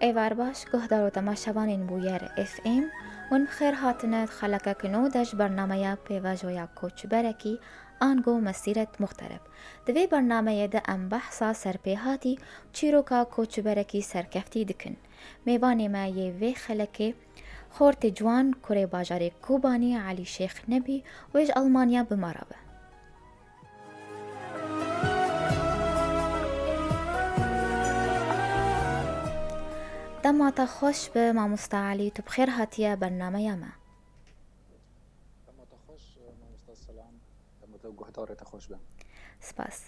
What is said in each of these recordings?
ایوار باش گهدار و تماشاوانین بویر اف ام ون بخیر هاتنت خلقه کنو داش برنامه پیواجویا کوچ برکی آنگو مسیرت مخترب دوی برنامه ده ام بحثا سرپیهاتی چیروکا کوچ برکی سرکفتی دکن میوانی ما یه وی خلقه خورت جوان کره باجاری کوبانی علی شیخ نبی ویج آلمانیا بمرابه دماتا خوش به ماموستا علی تو بخیر هاتیه برنامه ما لما تخش مامۆستا سەلام لەمە تە گوهدارێتە خۆش بن. سپاس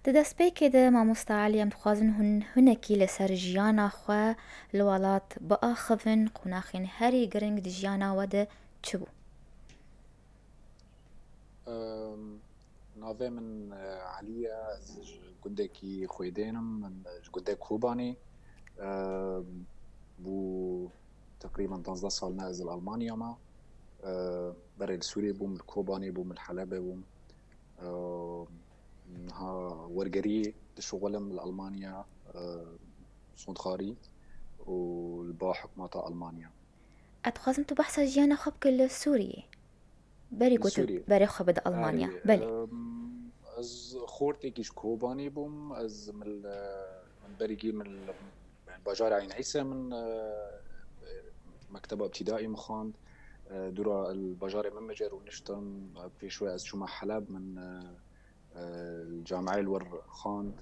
دەستپێکێ دە مامۆستا علی ئەم دخوازن هونەکی لەسەر ژیانە خوا لە وڵات بەئاخەڤن قوناخین هەری گرنگ دی ژیاناوە دە چ بوو ناوێ من عەلیە ez ji gundekî Xwêdênim min ji gundek Kobanî bû teqrîban 15 sal ne ez li Almanya me berê li Sûriyê bûm li Kobanî bûm li Helebê bûm niha wergeriyê dişuxulim li Almanya sondxarî û li ba hikûmeta Almanya. ئەدخوازم تو بەحسە ژیانە خۆ بکە لە سووریێ بەری گوت بەرێ خۆ بدە ئەڵمانیا بەێ ez xortekî ji Kobanî bûm ez min berîgî min bajara Ayn Îsê min mekteba ibtîdaî min xwand dûra li bajarê min micer û niştim pêşwê ez çûma Heleb min cameyê li wir xwand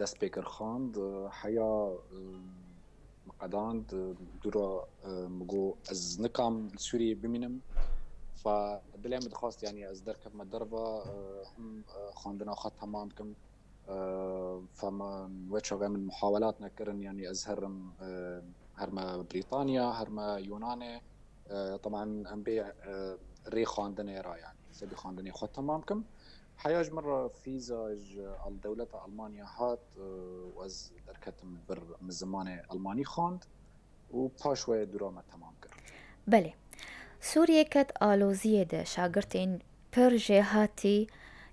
dest pê kir xwand heya qedand dûra got ez nikam li Sûriyê bimînim فدلێ من دixwast yanî ez derkevme derve him xwendina xwe temam bikim wê çavê min muhawelat nekirin yanî ez herim herme Brîtanya herme Yûnanê طبعا em bê rê xwendinê ra yanî sebî xwendinê xwe temam bikim heya ji min re fîza ji dewleta Almanya hat û ez derketim vir min zimanê Almanî xwand û paş wê dûra me temam kir بەێ سووریەکەت ئالۆزیە دە شاگرتین پر ژێهاتی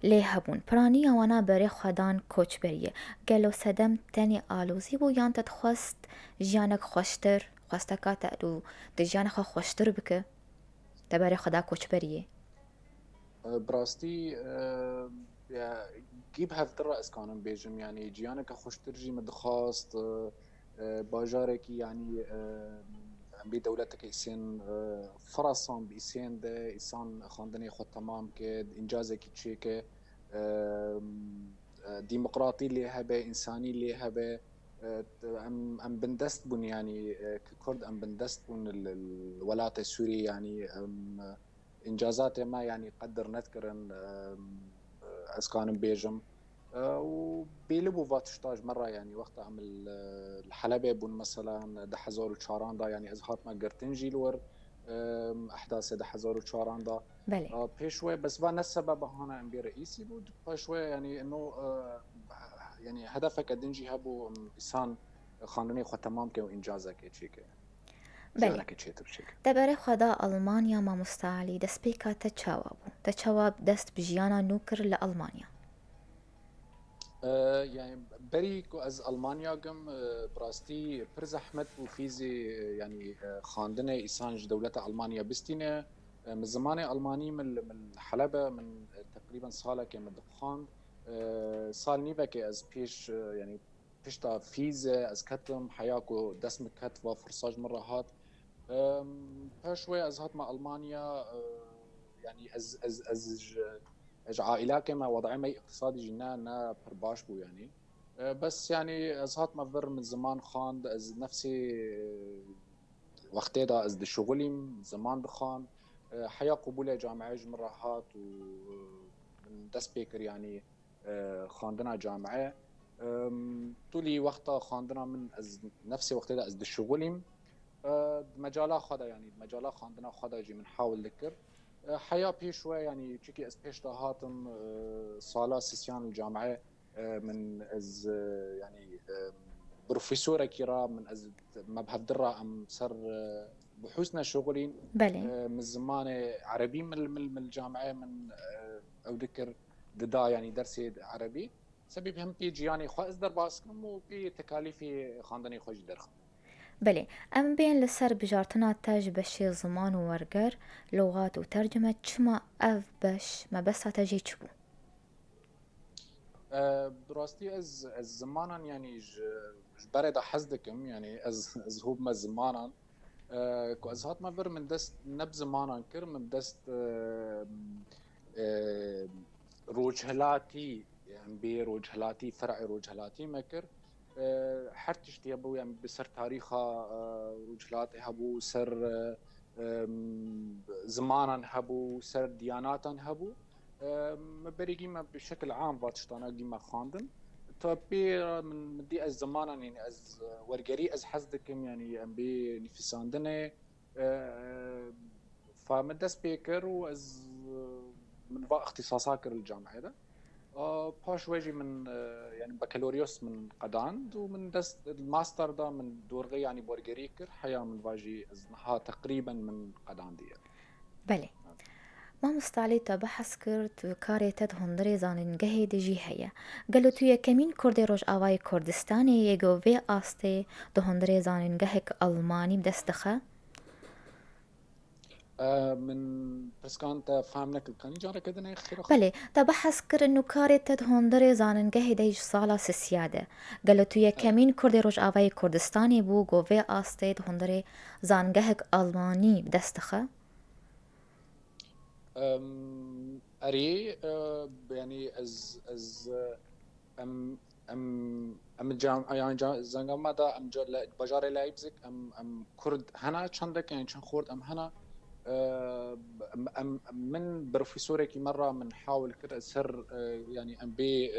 لێ هەبوون پرانی ئەوانە بەرێ خوددان کۆچبەریە گەلۆ سەدەم تەنی ئالۆزی بوو یان دەتخواست ژیانێک خۆشتر خواستەکاتە و دژیانەخە خۆشتر بکە دەبەرێ خدا کۆچبەریە براستی گیب هەفترە ez kanim bêjim yanî ciyaneke xweştir jî me dixwast bajarekî yanî em bê dewletekê îsên firasan bi îsên de îsan xwendinê xwe temam kir încazekî çêke dîmokratî lê hebe însanî lê hebe em bindest bûn yanî Kurd em bindest bûn li welatê Sûriyê yanî încazatê me yanî qedir nedkirin ez kanim bêjim û bêli bû va tişta ji me re yanî wexta em li Helebê bûn meselan 2004 da yanî ez hatime girtin jî li wir ehdasê 2004 da pêş wê bes va ne sebebehane em bê reîsî bû paş wê yanî no yanî hedefeke din jî hebû îsan xwendinê xwe temam ke û încazekê çêke jiyanekê çêtir çêke دەبەرێ خدا ئەڵمانیا مامۆستا عەلی دەستپێکا تە چاوا بوو تە چاوا دەست bi ژیانە نو کرد لە ئەڵمانیا yani berî ku ez Almanya gim birastî pir zehmet û fîzê yanî xwendinê îsan ji dewleta Almanya bistîne min zimanê Almanî min Helebe min teqrîban salekê min dixwand sal nîvekê ez pêş yanî pişta fîzê ez ketim heya ku dest min ket va firsa ji min re hat paş wê ez hatime Almanya yanî ez ji aîlakê me wedeyê me iqtisadî jî ne pir baş bû yanî bes yanî ez hatime vir min ziman xwand ez nefsê wextê da ez dişuxulîm ziman dixwam heya qubûlê cameyê ji min re hat û min dest pê kir yanî xwendina cameyê tûlî wexta xwendina min ez nefsê wextê da ez dişuxulîm di mecala xwe de yanî di mecala xwendina xwe de jî min hewil dikir heya pêş we yanî çikî ez pêş de hatim sala sîsyan li cameyê min ez yanî profesyorekî ra min ez mebhevdir ra em ser بحوث نشغلين من زمان عربي من الجامعة من أو ذكر ددا يعني درسي عربي سبب هم بي جياني خواز در باسكم و بي تكاليفي خاندني خوش درخم بله ام بین لسر بجارتنا تاج بشی زمان و ورگر لغات و ترجمه چما اف بش ما بس تاجي چبو براستي از زمانا يعني بردا حزدكم يعني از هوب ما زمانا كو از هات ما بر من دست نب زمانا كر من دست روجهلاتي يعني بي روجهلاتي فرع روجهلاتي ما كر هر تشتي ابو يعني بسر تاريخها روجهلاتي هبو سر زمانا هبو سر دياناتا هبو مبريجي ما بشكل عام واتشتانا قيمة خاندن طبي من دي از زمانا يعني از ورقري از حزدكم يعني ام بي نفساندنه فمن دست بيكر واز من فا اختصاصاكر الجامعة ده باش واجي من يعني بكالوريوس من قداند ومن دست الماستر ده من دورغي يعني بورغريكر حياة من فاجي ازنها تقريبا من قداندية بله ما مستعلی تا بحث کرد و کاری تد هندری زانین گهی دجی هیا گلو توی کمین کردی روش آوای کردستانی یگو وی آسته ده هندری زانین گهک آلمانی بدست دخه من بس كانت فاهمنك القاني جارة كده خير أخو بله تا بحث کرد انو کاری تد هندری زانین گهی دیج سالا سیاده گلو توی کمین کردی روش آوای کردستانی بو گو وی آسته ده هندری زان گهک آلمانی بدست دخه أري يعني از ام يعني زنگام دا ام بجار لايبزيك ام كرد هنا چندك يعني چند خورد ام هنا من بروفيسوري كي مرة من حاول كده سر يعني ام بي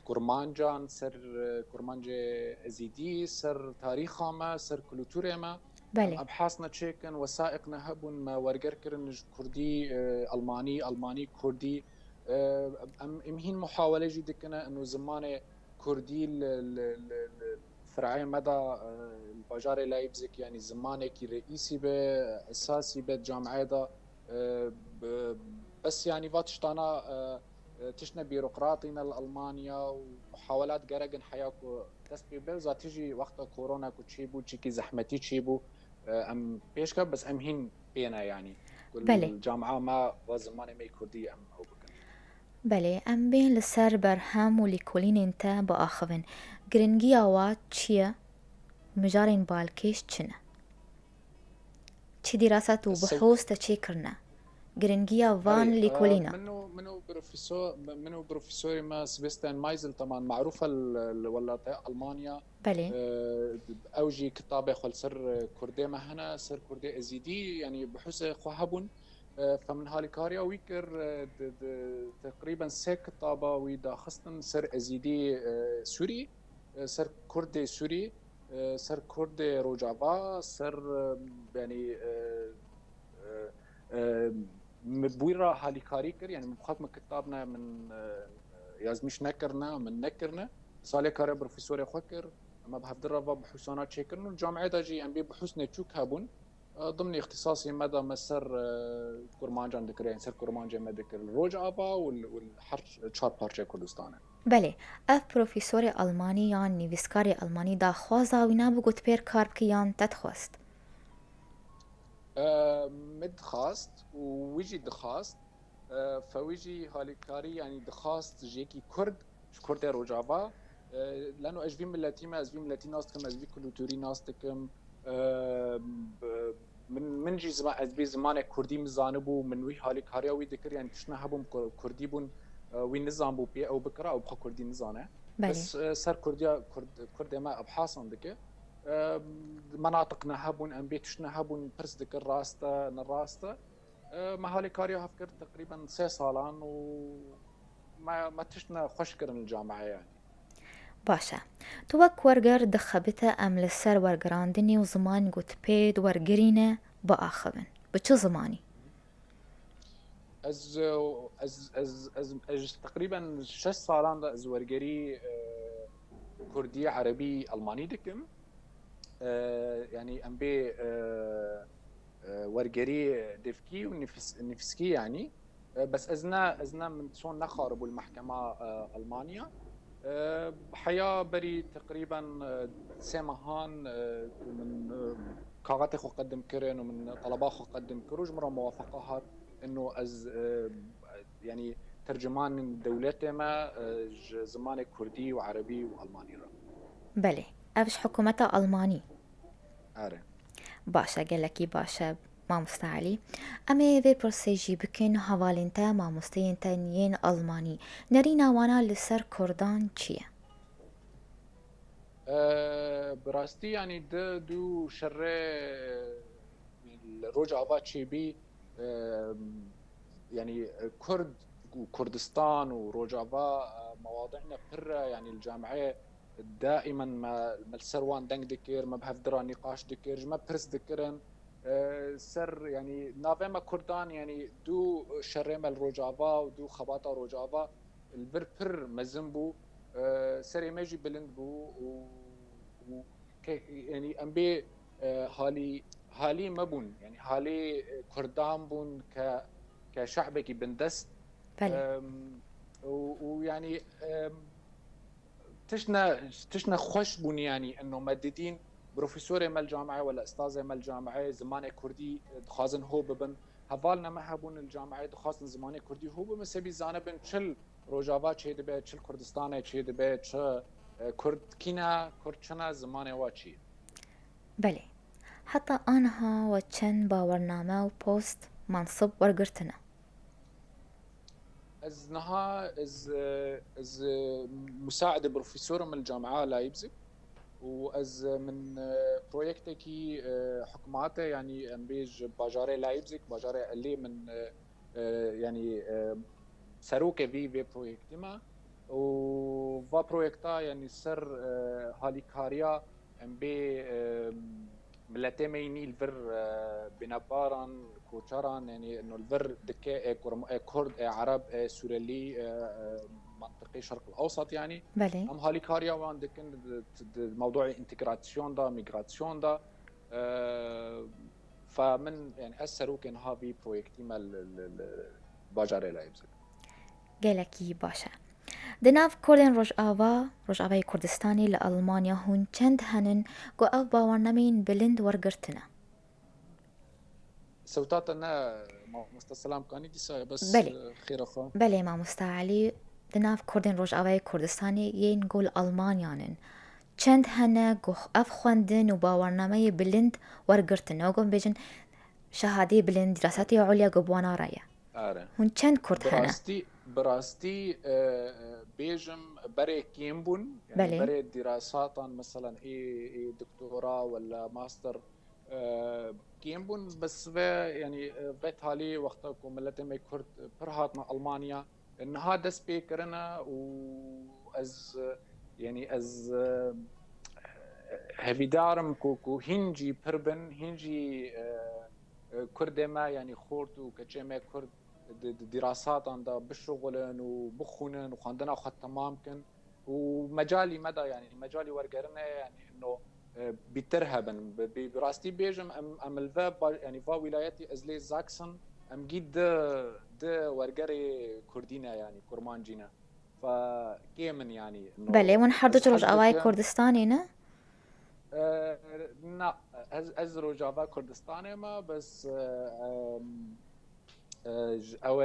كورمانجان سر كورمانجي ازيدي سر تاريخ ما سر كلتوري ما ام بله ابحاثنا تشيكن وثائقنا هبون ما ورجر كرن كردي الماني كردي ام هين محاوله جديدة انه زمان كردي فرعي مدى البجار لايبزيك يعني زمانه كي رئيسي به اساسي به جامعه دا بس يعني فاتشتانا تشنا بيروقراطينا الالمانيا ومحاولات جرجن حياكو تسبي بلزا تيجي وقت كورونا كتشيبو تشيكي زحمتي تشيبو ام بيشكا بس ام هين بينا يعني بله كل جامعه ما وزمانه ما كردي ام او بكن بله ام بین لسر برهم و لیکولین انتا با آخوین گرنگی آوات چیه؟ مجارين بالكيش چنه چی دراسات و السو بحوث تا چی کرنه گرنگیا وان اري لیکولینا منو بروفيسور ما سبيستان مايزل طبعا معروفه الولايات المانيا بله اوجي كتابه خل سر كردي ما هنا سر كردي ازيدي يعني بحوث خهبون فمن هالكاريا ويكر تقريبا سي كتابه ويدا خصنا سر ازيدي سوري سر كردي سوري سر كردي روجافا سر يعني بويرا هاليكاري كر يعني بخاطر كتابنا من يازميش نكرنا من نكرنا صالح كاري بروفيسور خوكر اما بهفدر بحوثانات شكرنا الجامعه داجي ام بي بحوث نتشوك هابون ضمن اختصاصي مدى مسر كرمانجان ذكرين سر كرمانجان مدكر الروج ابا والحرش تشار بارشا كردستان بله اف پروفیسور آلمانی یان نویسکاری آلمانی دا خوازا وینا بگوت پیر کار بکیان تدخواست مد خاست ويجي دخاست فويجي هالكاري يعني دخاست جيكي كرد كرد روجافا لانه اجفي ملتي ما ازفي ملتي ناستكم ازفي كلتوري ناستكم من جي زمان ازبي زمان كردي مزانبو من وي هالكاري وي ذكر يعني تشنا هبم كردي بون وي نظام بو بي او بكرا او بخا كردي نظامه بله بس سر كردي ما ابحاث عندك مناطقنا هبون ام بيتشنا هبون برس دك الراستا نراستا ما هالي كاريو هفكر تقريبا 3 سالان ما تشنا خوشكرن الجامعه يعني باشه تو وک ورگر دخبته ام لسر ورگراندنی و زمان گوت پید ورگرینه با آخوین بچه زمانی از تقريبا 6 سالان دا از ورقري كردي عربي الماني دكم يعني ام بي ورقري دفكي ونفسكي يعني بس ازنا من صون نخارب المحكمه المانيا حياة بري تقريبا 3 مهان من كاغاتي خو قدم كرن ومن طلبات خو قدم كروج مرة موافقات انه از يعني ترجمان دولتي ما زمان كردي وعربي والماني را بله افش حکومت آلمانی اره باشه گلکی باشه مامۆستا عەلی ئەمێ vê پرسێژی بکەین هەواڵینتە مامۆستەیەنتە نیەن ئەڵمانی نەری ناوانە لەسەر کوردان چییە؟ براستي يعني دو شري الروج عبا تشيبي يعني كرد وكردستان وروجافا مواضيعنا برا يعني الجامعة دائما ما السروان دنگ دكير ما بهفدرا نقاش دكير ما برس دكيرن سر يعني نافيما كردان يعني دو شريمة الروجافا ودو خباطة روجافا البر مزنبو سري ماجي بلندبو يعني أمبي هالي مبون يعني هالي كردان بون كشعبك بندست بله ويعني تشنا خوش بون يعني انه مددين بروفيسوري مال الجامعه ولا استاذه مال الجامعه زمانه كردي دخازن هو ببن هفالنا ما هبون الجامعه دخازن زمانه كردي هو بمسبي زانبن تشل روجافا تشي دبي تشل كردستان تشي دبي تش كرد كينا كردشنا زمانه واتشي بله حتى آنها وچەند باوەڕنامە و پۆست منصب وەرگرتنە از نها از مساعد بروفيسور من الجامعه لايبزيغ واز من بروجكتكي حكماته يعني امبيج باجاري لايبزيغ باجاري اللي من يعني سروكه في بروجكتما وفا بروجكتا يعني سر هاليكاريا امبي ملتي ميني الفر بنباران كوشاران يعني انه الفر دكا كرد عرب سوريلي منطقي الشرق الاوسط يعني بله ام هاليكاريا وان دكن موضوع انتجراسيون دا ميغراسيون دا فمن يعني اثروا كان هافي بروجكتي مال باجاري لايبزيغ گەلکی باشە دناو کۆردێن ڕۆژئاوای کوردستانی لە ئەڵمانیا هون چەند هەنن گۆ ئەو باوەڕنامەین بلند وەرگرتنە سوتاتنا مستسلام كاني دي بس بله. خير اخو بەلێ مامۆستا عەلی دناو کۆردێن ڕۆژئاوای کوردستانی یەین گۆل ئەڵمانیانن چەند هەنە ئەف خوێندن و باوەڕنامەی بلند وەرگرتنەوە گۆم بێژن شەهادەی بلند دیراسەتی عولیا گۆبوانە ڕایە اره هون چەند کورد هەنە براستي بيجم بري كيمبون يعني بله. بري دراسات مثلا اي دكتوراه ولا ماستر كيمبون بس يعني بيت هالي وقتكم ملتي ما كرد برهاتنا المانيا ان هذا سبيكرنا واز يعني از هفي دارم كوكو هنجي بربن هنجي كردما يعني خورت وكتشما كرد دراسات عند بالشغلن وبخونن وخاندنا خد تمام كن ومجالي مدى يعني مجالي ورقرنا يعني انه بترهبن براستي بيجم ام الفاب يعني فا ولايتي ازلي زاكسن ام جيد ده ورقري كردينا يعني كرمانجينا فكيمن يعني انه بله ون حردوش ڕۆژئاوای کوردستانی نه نا از روجافا كردستان ما بس او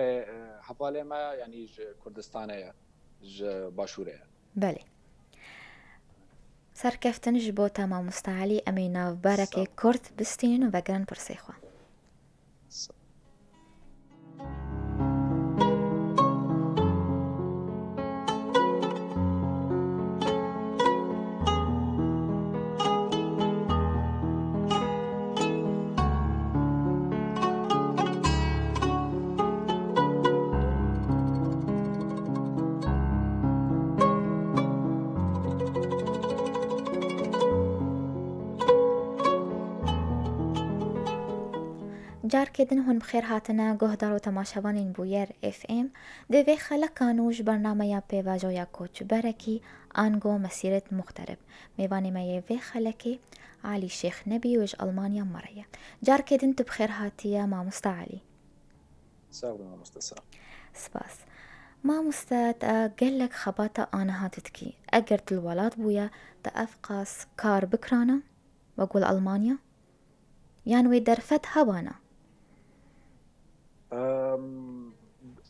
حواله ما يعني كردستانيه باشوره بله سەرکەفتنش بۆ تا مامۆستا عەلی ئەمەی ناوبارەکەی کورد بستین و بەگەرن پرسەیخوا جارکردن هون بخێر هاتنە گۆهدار و تەماشەوانین بوویەر FM دەوێ خەلەکانوش بەرنامەیە پێواژۆیە کۆچبەرەکی ئانگۆ مەسیرت مختەرب میوانێمەیە vê خەلەکێ عالی شێخ نەبی وێژ ئەڵمانیا مەڕەیە جارکردن تو بخێر هاتیە مامۆستا عەلی ساغ مستسلام سپاس ما مستات قال لك خباتا أنا هاتتكي أقرت الولاد بويا تأفقاس كار بكرانا وأقول ألمانيا يعني ويدرفت هبانا.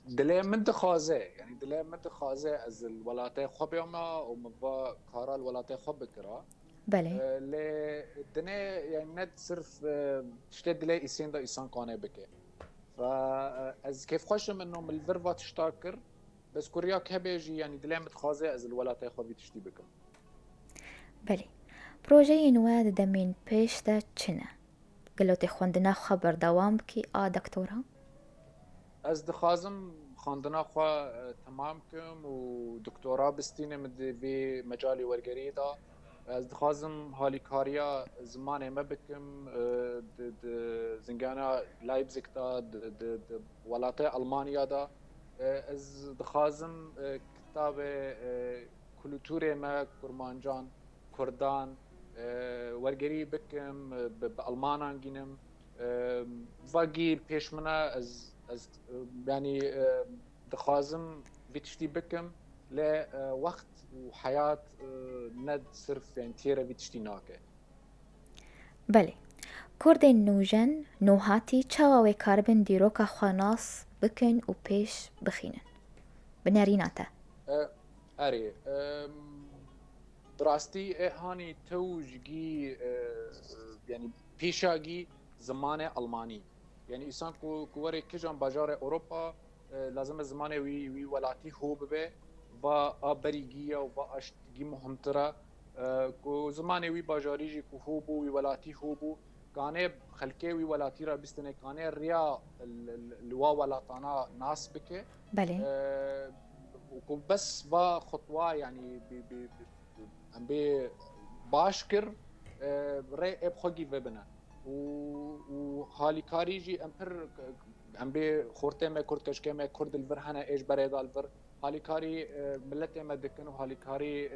دلي من خازه يعني دلي من خازه از الولايات خبيما ومبا كارا الولايات خبكرا بله ل دني يعني ند صرف تشتد دلي إسين دا إنسان قانع بك فاز كيف خوشم انه من الفيرفا تشتاكر بس كوريا كهبيجي يعني دلي متخازه از الولايات خبي تشتي بكم بله بروجي نواد دمين بيش دا چنه قلو تخوندنا خبر دوام بكي دكتورة. از دخازم خواندنا خوا تمام کم و دکترا بستینه مد في مجالي ورقريدا از دخازم هالي كاريا زمان ما بكم د زنجانا لايبزيك دا د ولايات المانيا دا از دخازم كتاب كولتوري ما كرمانجان كردان ورقري بكم بالمانان جينم واقي بيش منا از يعني دخازم فيتشتي بكم لوقت وحياة ند صرف يعني تيرا فيتشتي ناكه بله كردين نوجن نوهاتي چاواوي كاربن ديروكا خواناس بكن و بيش بخينن بناريناتا. اري براستي هاني توجي يعني بيشاجي زمانه الماني يعني انسان كوري كجان باجار اوروبا لازم زمانه وي ولاتي هو ببه با ابريجيا و با اشتگي مهمتره كو زمانه وي باجاري جي كو هو بو وي ولاتي هو بو كانه خلكي وي ولاتي را بستنه كانه ريا الوا ولاتانا ناس بك بله بس با خطوه يعني ام بي باشكر ري ابخوغي وبنا و حالي كاريجي امبر ام بي خورته ما كرد كشكه ما كرد الفرحنا ايش بريد الفر حالي كاري ملته ما دكن حالي كاري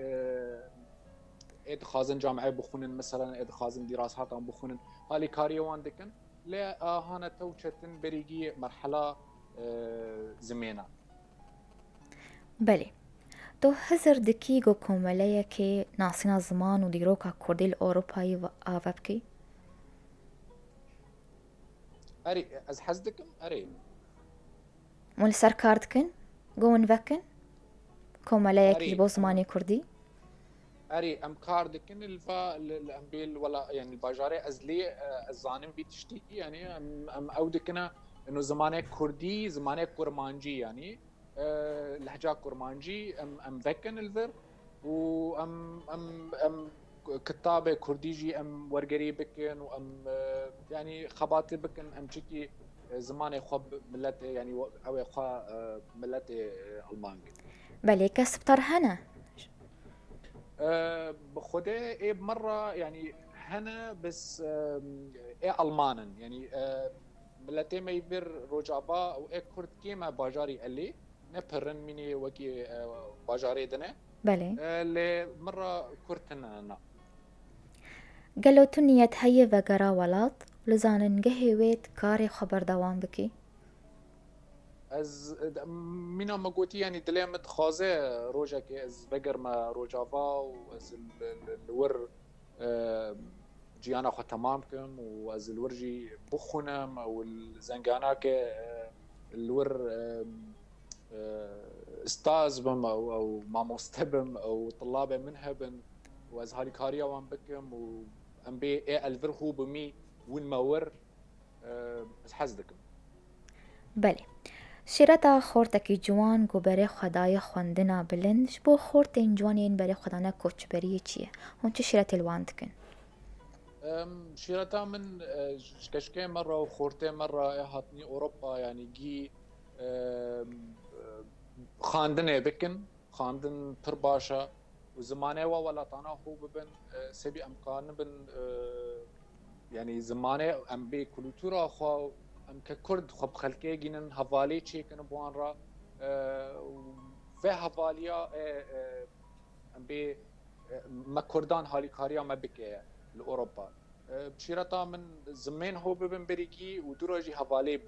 اد خازن جامعه بخونن مثلا اد خازن دراسات بخونن حالي كاري وان دكن لا هانا توچتن بريجي مرحله زمينه بله تو هزر دكيغو كوماليا كي ناسينا زمان و ديروكا كردي الأوروباي و آفابكي. اري از حزدكم اري مول سركاردكن قون فكن كوماليا كي اري بو زماني كردي. اري ام كاردكن الفا الامبيل ولا يعني الباجاري ازلي الظانم بيتشتي يعني ام اودكنا انه زمانه كردي زمانه كرمانجي يعني لهجه كرمانجي ام ذكن الفر ام كتابه كرديجي ام ورقري بكن وام يعني خباتي بكن ام شكي زمانه خب ملت يعني او خا ملت المانجي بله كسبتر هنا بخده ايه بمره يعني هنا بس ايه المانا يعني ملتي ما يبر روجابا او ايه كرد كيما باجاري اللي نبرن مني وكي باجاري دنا بله اللي مره كرتنا قالو تنية هيا وقرا ولات لزانن قهويت كاري خبر دوام بكي. از مینا مگوتی يعني دلمت خازه روجا که از بگر ما روجاوا و از الور جيانا خو تمام كم واز الورجي بخنم او الزنقانا ك الور استاذ بم او ماموستبم او طلابه منهبن واز هالي كاريا وان بكم و ام بي اي الفر هو بمي وين ما ور از حزدكم بله شیرتا خورتکی جوان گو بره خدای خوندنا بلندش بو خورتین جوانین بره خدانا کوچبری چیه هون چه شیرت الواند کن. شيرتا من كشكي مرة وخورتين مرة هاتني أوروبا يعني جي خاندن بكن خاندن ترباشا وزمانه ولا طانا هو ببن سبي أمكان بن يعني زمانه أم بي كولتورا خو أم ككرد خو بخلكي جينن هفالي تشيكن بوان را في هفاليا أم بي ما كردان هالي كاريا ما بكي لأوروبا بشيرتا من زمين هو ببن بريكي ودروجي هفالي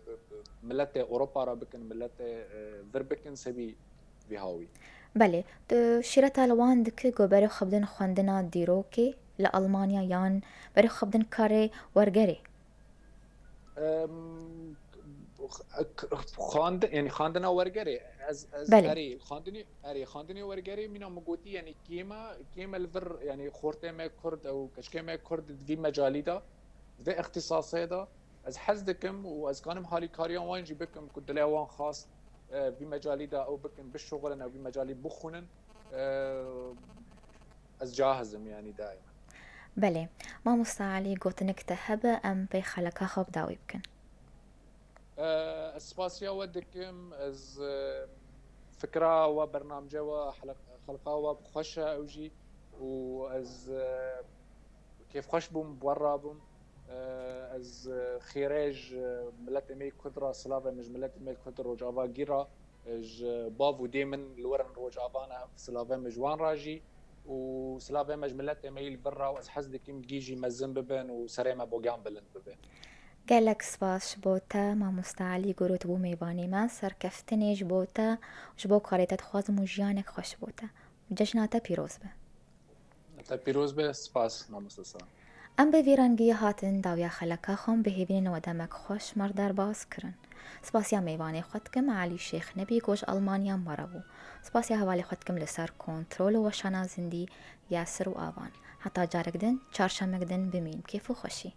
ملت أوروبا را بكن ملت فر بكن سبي هاوی. بله شیرت الوان دکه گو برای خبدن خواندنا دیروکی لألمانیا یان برای خبدن کاری ورگری. يعني خاندنا ورقري از بله اري خاندني ورقري منا مقوتي يعني كيما الفر يعني خورتي ما كرد او كشكي ما كرد في مجالي دا في اختصاصي دا از حزدكم واز كانم حالي كاريان وين جي بكم كنت لا وان خاص في مجالي دا او بكم بالشغل او في مجالي بخونن از جاهزم يعني دائما. بله ما مستعلی گوتنک تهبه ام پی خلکا خواب داوی بکن. السباسيا ودكم از فكرة وبرنامج وحلقة وخشة أوجي وأز كيف خش بوم برا بوم از خيراج ملت مي كدرة سلافة مش ملت مي كدرة وجافا جيرا ج بافو ديمن لورن روجافانا سلافة مجوان راجي وسلافة مج ملت مي البرا وأز حزدكم جيجي مزن ببن وسريمة بوجان بلند ببن. گلک سپاس جبوتا ما مستعلی گروت بو میبانی ما سرکفتنی جبوتا جبو کاریتت خواز مجیانک خوش بوتا جشناتا پیروز به. تا پیروز به سپاس نامستسان. ام به ویرانگی هاتن داویا خلکا خون به هیبین و دمک خوش مردار باز کرن. سپاسیا میوانی خودکم علی شیخ نبی گوش آلمانیا مرابو. سپاسیا حوالی خودکم لسر کنترل و شنازندی یاسر و آوان. حتی جارگدن چارشمگدن بمین کیفو خوشی.